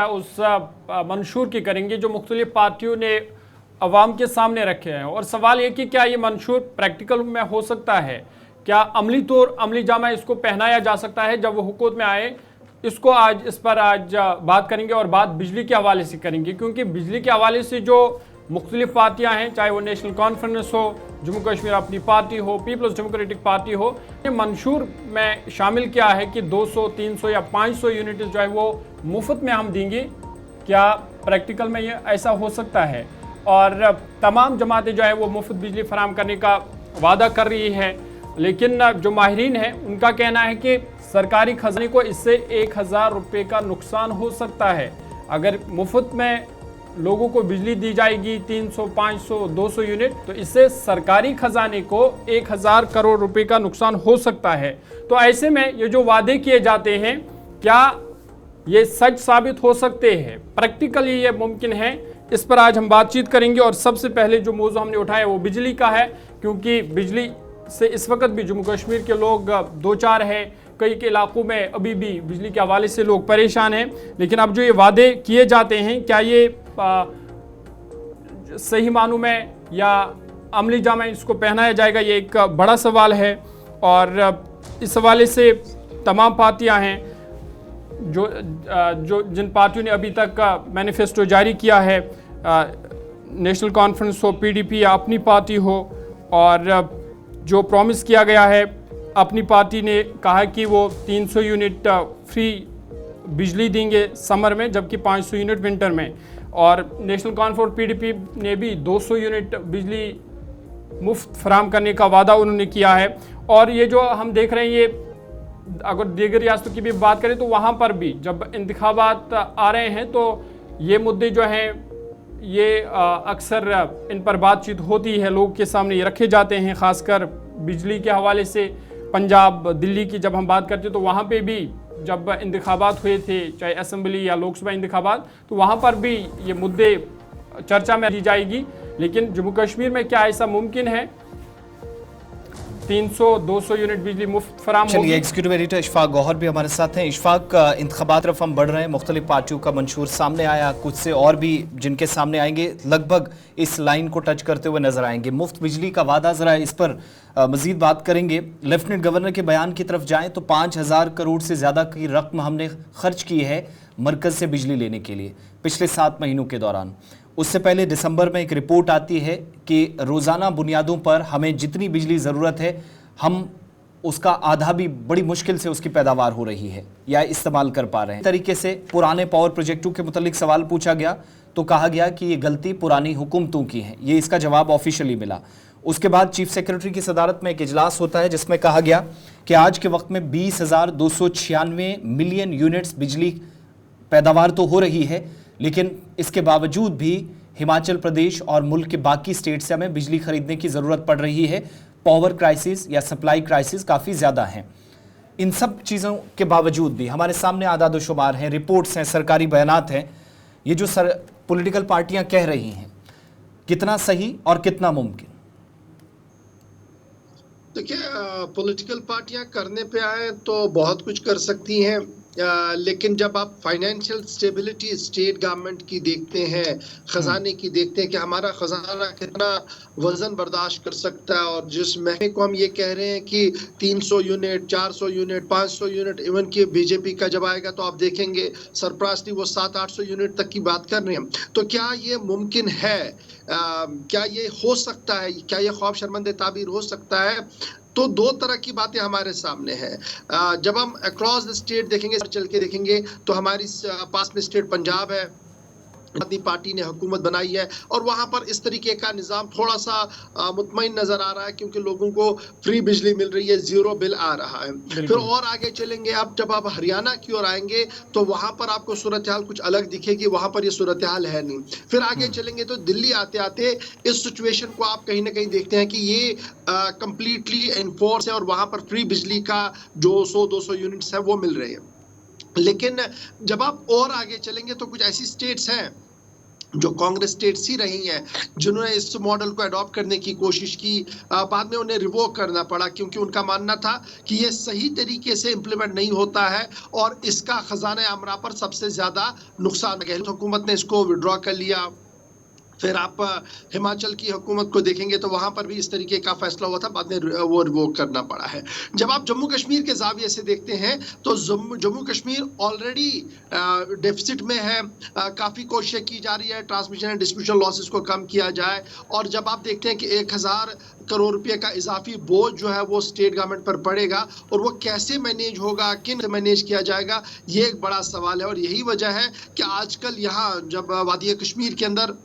उस मंशूर की करेंगे जो मुख्तलिफ पार्टियों ने अवाम के सामने रखे हैं। और सवाल ये कि क्या ये मंशूर प्रैक्टिकल में हो सकता है, क्या अमली जामा इसको पहनाया जा सकता है जब वो हुकूमत में आए। इस पर आज बात करेंगे और बात बिजली के हवाले से करेंगे, क्योंकि बिजली के हवाले से जो मुख्तलिफ पार्टियां हैं, चाहे वो नेशनल कॉन्फ्रेंस हो, जम्मू कश्मीर अपनी पार्टी हो, पीपल्स डेमोक्रेटिक पार्टी हो, ये मंशूर में शामिल किया है कि 200, 300 या 500 यूनिट जो है वो मुफ्त में हम देंगे। क्या प्रैक्टिकल में ये ऐसा हो सकता है? और तमाम जमातें जो है वो मुफ्त बिजली फराम करने का वादा कर रही है, लेकिन जो माहिरीन हैं उनका कहना है कि सरकारी खजाने को इससे 1000 रुपये का नुकसान हो सकता है। अगर मुफ्त में लोगों को बिजली दी जाएगी 300, 500, 200 यूनिट, तो इससे सरकारी खजाने को 1000 करोड़ रुपए का नुकसान हो सकता है। तो ऐसे में ये जो वादे किए जाते हैं, क्या ये सच साबित हो सकते हैं, प्रैक्टिकली ये मुमकिन है? इस पर आज हम बातचीत करेंगे। और सबसे पहले जो मौजू हमने उठाया वो बिजली का है, क्योंकि बिजली से इस वक्त भी जम्मू कश्मीर के लोग दो चार है, कई के इलाकों में अभी भी बिजली के हवाले से लोग परेशान हैं। लेकिन अब जो ये वादे किए जाते हैं, क्या ये सही मानों में या अमली जामा इसको पहनाया जाएगा, ये एक बड़ा सवाल है। और इस हवाले से तमाम पार्टियां हैं जो जिन पार्टियों ने अभी तक मैनिफेस्टो जारी किया है, नेशनल कॉन्फ्रेंस हो, पीडीपी या अपनी पार्टी हो, और जो प्रॉमिस किया गया है, अपनी पार्टी ने कहा कि वो 300 यूनिट फ्री बिजली देंगे समर में, जबकि 500 यूनिट विंटर में। और नेशनल कॉन्फ्रेंस पीडीपी ने भी 200 यूनिट बिजली मुफ्त फराम करने का वादा उन्होंने किया है। और ये जो हम देख रहे हैं, ये अगर दीगर रियासतों की भी बात करें तो वहाँ पर भी जब इंतखाबात आ रहे हैं तो ये मुद्दे जो हैं ये अक्सर इन पर बातचीत होती है, लोगों के सामने ये रखे जाते हैं। ख़ासकर बिजली के हवाले से पंजाब, दिल्ली की जब हम बात करते तो वहाँ पे भी जब इंतखाबात हुए थे, चाहे असेंबली या लोकसभा इंतखाबात, तो वहाँ पर भी ये मुद्दे चर्चा में दी जाएगी। लेकिन जम्मू कश्मीर में क्या ऐसा मुमकिन है 300, 200 यूनिट बिजली मुफ्त फराम होगी? चलिए, एग्जीक्यूटिव एडिटर इशफाक गौहर भी हमारे साथ हैं। इशफाक, इंतखाबात तरफ हम बढ़ रहे हैं, मुख्तलिफ पार्टियों का मंशूर सामने आया, कुछ से और भी जिनके सामने आएंगे लगभग इस लाइन को टच करते हुए नजर आएंगे। मुफ्त बिजली का वादा, जरा इस पर मजीद बात करेंगे। लेफ्टिनेंट गवर्नर के बयान की तरफ जाएं तो 5000 करोड़ से ज़्यादा की रकम हमने खर्च की है मरकज़ से बिजली लेने के लिए पिछले 7 महीनों के दौरान। उससे पहले दिसंबर में एक रिपोर्ट आती है कि रोज़ाना बुनियादों पर हमें जितनी बिजली ज़रूरत है, हम उसका आधा भी बड़ी मुश्किल से उसकी पैदावार हो रही है या इस्तेमाल कर पा रहे हैं। तरीके से पुराने पावर प्रोजेक्टों के मुतालिक सवाल पूछा गया तो कहा गया कि ये गलती पुरानी हुकूमतों की है, ये इसका जवाब ऑफिशियली मिला। उसके बाद चीफ सेक्रेटरी की सदारत में एक इजलास होता है जिसमें कहा गया कि आज के वक्त में 20,296 मिलियन यूनिट्स बिजली पैदावार तो हो रही है, लेकिन इसके बावजूद भी हिमाचल प्रदेश और मुल्क के बाकी स्टेट से हमें बिजली खरीदने की ज़रूरत पड़ रही है। पावर क्राइसिस या सप्लाई क्राइसिस काफ़ी ज़्यादा हैं। इन सब चीज़ों के बावजूद भी हमारे सामने आदाद शुमार हैं, रिपोर्ट्स हैं, सरकारी बयानात हैं। ये जो पॉलिटिकल पार्टियां कह रही हैं, कितना सही और कितना मुमकिन? देखिए, पॉलिटिकल पार्टियां करने पे आए तो बहुत कुछ कर सकती हैं, लेकिन जब आप फाइनेंशियल स्टेबिलिटी स्टेट गवर्नमेंट की देखते हैं, खजाने की देखते हैं कि हमारा खजाना कितना वजन बर्दाश्त कर सकता है, और जिस महीने को हम ये कह रहे हैं कि 300 यूनिट, 400 यूनिट, 500 यूनिट, इवन कि बीजेपी का जब आएगा तो आप देखेंगे सरप्रास्टली वो 700-800 यूनिट तक की बात कर रहे हैं। तो क्या ये मुमकिन है? क्या ये हो सकता है? क्या ये ख्वाब शर्मंदे ताबीर हो सकता है? तो दो तरह की बातें हमारे सामने हैं। जब हम अक्रॉस द स्टेट देखेंगे, चल के देखेंगे, तो हमारी पास में स्टेट पंजाब है, आदमी पार्टी ने हुकूमत बनाई है, और वहां पर इस तरीके का निज़ाम थोड़ा सा मुतमईन नजर आ रहा है, क्योंकि लोगों को फ्री बिजली मिल रही है, जीरो बिल आ रहा है। फिर और आगे चलेंगे, अब जब आप हरियाणा की ओर आएंगे तो वहां पर आपको सूरत हाल कुछ अलग दिखेगी, वहां पर ये सूरत हाल है नहीं। फिर आगे चलेंगे तो दिल्ली आते आते इस सिचुएशन को आप कहीं ना कहीं देखते हैं कि ये कंप्लीटली एनफोर्स है, और वहां पर फ्री बिजली का जो 100-200 यूनिट्स है वो मिल रहे हैं। लेकिन जब आप और आगे चलेंगे तो कुछ ऐसी स्टेट्स हैं जो कांग्रेस स्टेट्स ही रही हैं जिन्होंने इस मॉडल को अडॉप्ट करने की कोशिश की, बाद में उन्हें रिवोक करना पड़ा क्योंकि उनका मानना था कि ये सही तरीके से इंप्लीमेंट नहीं होता है और इसका खजाना अमरा पर सबसे ज्यादा नुकसान है। हुकूमत ने इसको विड्रॉ कर लिया। फिर आप हिमाचल की हुकूमत को देखेंगे तो वहां पर भी इस तरीके का फैसला हुआ था, बाद में वो रिवोक करना पड़ा है। जब आप जम्मू कश्मीर के जाविये से देखते हैं तो जम्मू कश्मीर ऑलरेडी डेफिसिट में है। काफी कोशिशें की जा रही है ट्रांसमिशन एंड डिस्ट्रीब्यूशन लॉसेस को कम किया जाए, और जब आप देखते हैं कि 1000 करोड़ रुपए का इजाफी बोझ जो है वो स्टेट गवर्नमेंट पर पड़ेगा और वो कैसे मैनेज होगा, किन मैनेज किया जाएगा, ये एक बड़ा सवाल है। और यही वजह है कि आजकल यहाँ जब वादिया कश्मीर के अंदर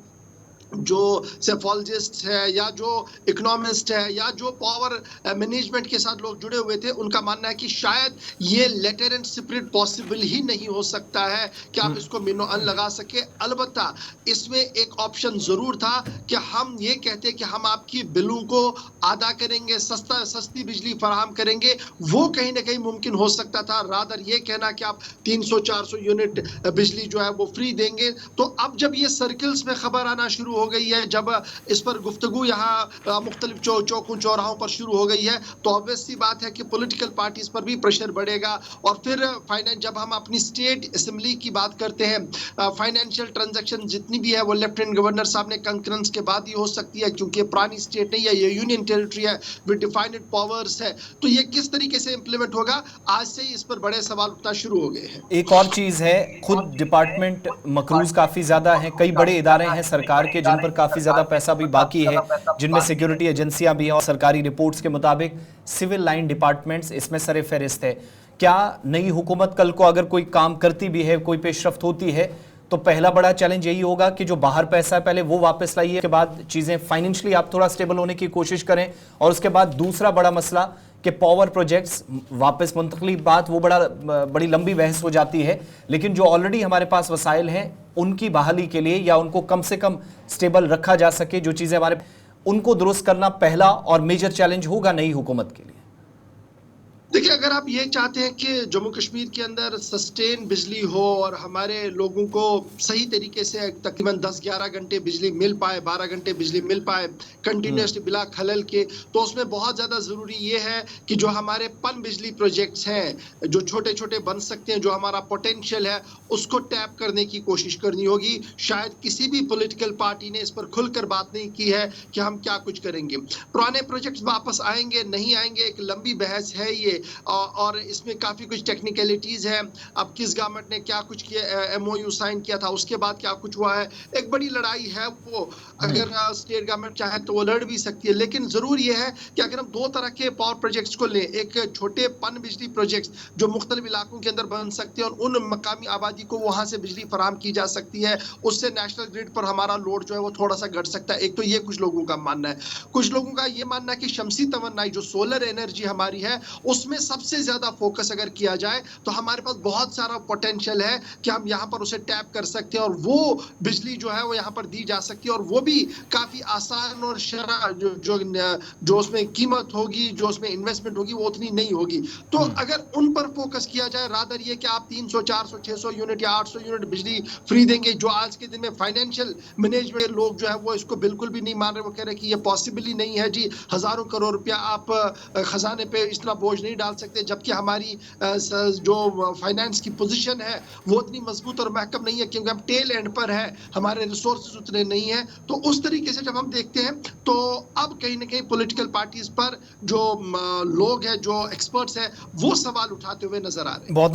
जो सेफोलॉजिस्ट है या जो इकोनॉमिस्ट है या जो पावर मैनेजमेंट के साथ लोग जुड़े हुए थे, उनका मानना है कि शायद ये लेटर एंड स्पिरिट पॉसिबल ही नहीं हो सकता है कि आप इसको मिनो अन लगा सके। अलबत्ता इसमें एक ऑप्शन जरूर था कि हम ये कहते कि हम आपकी बिलों को अदा करेंगे, सस्ती बिजली फराहम करेंगे, वो कहीं ना कहीं मुमकिन हो सकता था। रादर ये कहना कि आप 300-400 यूनिट बिजली जो है वो फ्री देंगे। तो अब जब ये सर्कल्स में खबर आना शुरू हो गई है, जब इस पर गुफ्तगू यहाँ मुख्तलिफ चौकों चौराहों पर शुरू हो गई है, तो ऑब्वियस सी बात है कि पॉलिटिकल पार्टीज पर भी प्रेशर बढ़ेगा। और फिर फाइनेंस, जब हम अपनी स्टेट असेंबली की बात करते हैं, फाइनेंशियल ट्रांजैक्शन जितनी भी है वो लेफ्टिनेंट गवर्नर साहब ने कंकरेंस के बाद ही हो सकती है, क्योंकि पुरानी स्टेट नहीं है, ये यूनियन टेरिटरी है विद डिफाइंड पावर्स है। तो ये किस तरीके से इंप्लीमेंट होगा, आज से ही इस पर बड़े सवाल उठना शुरू हो गए हैं। एक और चीज है, खुद डिपार्टमेंट मकरूज काफी ज्यादा है, कई बड़े इदारे हैं सरकार के जिन पर काफी ज्यादा पैसा भी बाकी है, जिनमें सिक्योरिटी एजेंसियां भी हैं, और सरकारी रिपोर्ट्स के मुताबिक सिविल लाइन डिपार्टमेंट्स इसमें सरे फहरिस्त है। क्या नई हुकूमत कल को अगर कोई काम करती भी है, कोई पेशरफ्त होती है, तो पहला बड़ा चैलेंज यही होगा कि जो बाहर पैसा है पहले वो वापस लाइए, उसके बाद चीजें फाइनेंशियली आप थोड़ा स्टेबल होने की कोशिश करें, और उसके बाद दूसरा बड़ा मसला कि पावर प्रोजेक्ट्स वापस मुंतकली, बात वो बड़ी लंबी बहस हो जाती है, लेकिन जो ऑलरेडी हमारे पास वसाइल हैं उनकी बहाली के लिए या उनको कम से कम स्टेबल रखा जा सके, जो चीज़ें हमारे, उनको दुरुस्त करना पहला और मेजर चैलेंज होगा नई हुकूमत के लिए। देखिए, अगर आप ये चाहते हैं कि जम्मू कश्मीर के अंदर सस्टेन बिजली हो और हमारे लोगों को सही तरीके से तकरीबन 10-11 घंटे बिजली मिल पाए, 12 घंटे बिजली मिल पाए कंटिन्यूसली बिला खलल के, तो उसमें बहुत ज़्यादा ज़रूरी ये है कि जो हमारे पन बिजली प्रोजेक्ट्स हैं, जो छोटे छोटे बन सकते हैं, जो हमारा पोटेंशियल है, उसको टैप करने की कोशिश करनी होगी। शायद किसी भी पॉलिटिकल पार्टी ने इस पर खुलकर बात नहीं की है कि हम क्या कुछ करेंगे। पुराने प्रोजेक्ट्स वापस आएंगे नहीं आएंगे, एक लंबी बहस है ये, और इसमें काफी कुछ टेक्निकलिटीज है। अब किस गवर्नमेंट ने क्या कुछ किया, एमओयू साइन किया था, उसके बाद क्या कुछ हुआ है, एक बड़ी लड़ाई है वो। अगर स्टेट गवर्नमेंट चाहे तो वो लड़ भी सकती है, लेकिन जरूर ये है कि अगर हम दो तरह के पावर प्रोजेक्ट्स को लें, एक छोटे पन बिजली प्रोजेक्ट्स जो मुख्तलिफ इलाकों के अंदर बन सकते हैं और उन मकामी आबादी को वहां से बिजली फराहम की जा सकती है, उससे नेशनल ग्रिड पर हमारा लोड जो है वो थोड़ा सा घट सकता है। एक तो ये कुछ लोगों का मानना है। कुछ लोगों का ये मानना है कि शमसी तवन्नाई जो सोलर एनर्जी हमारी है, उसमें सबसे ज्यादा फोकस अगर किया जाए तो हमारे पास बहुत सारा पोटेंशियल है कि हम यहाँ पर उसे टैप कर सकते हैं और वो बिजली जो है वो यहाँ पर दी जा सकती है, और वो भी काफी आसान और जो उसमें कीमत होगी, जो उसमें इन्वेस्टमेंट होगी, वो उतनी नहीं होगी। तो अगर उन पर फोकस किया जाए, रादर ये कि आप 300, 400, 600 यूनिट या 800 यूनिट बिजली फ्री देंगे, जो आज के दिन में फाइनेंशियल मैनेजमेंट लोग जो है वो इसको बिल्कुल भी नहीं मान रहे। वो कह रहे कि ये पॉसिबल ही नहीं है जी, हजारों करोड़ रुपया आप खजाने पे इतना बोझ नहीं डाल सकते, जबकि हमारी जो फाइनेंस की पोजीशन है वो उतनी मजबूत और महकम नहीं है, क्योंकि हम टेल एंड पर है, हमारे रिसोर्सेज उतने नहीं है। तो उस तरीके से जब हम देखते हैं तो अब कहीं ना कहीं पॉलिटिकल पार्टीज पर जो लोग हैं, जो एक्सपर्ट्स हैं, वो सवाल उठाते हुए नजर आ रहे हैं। बहुत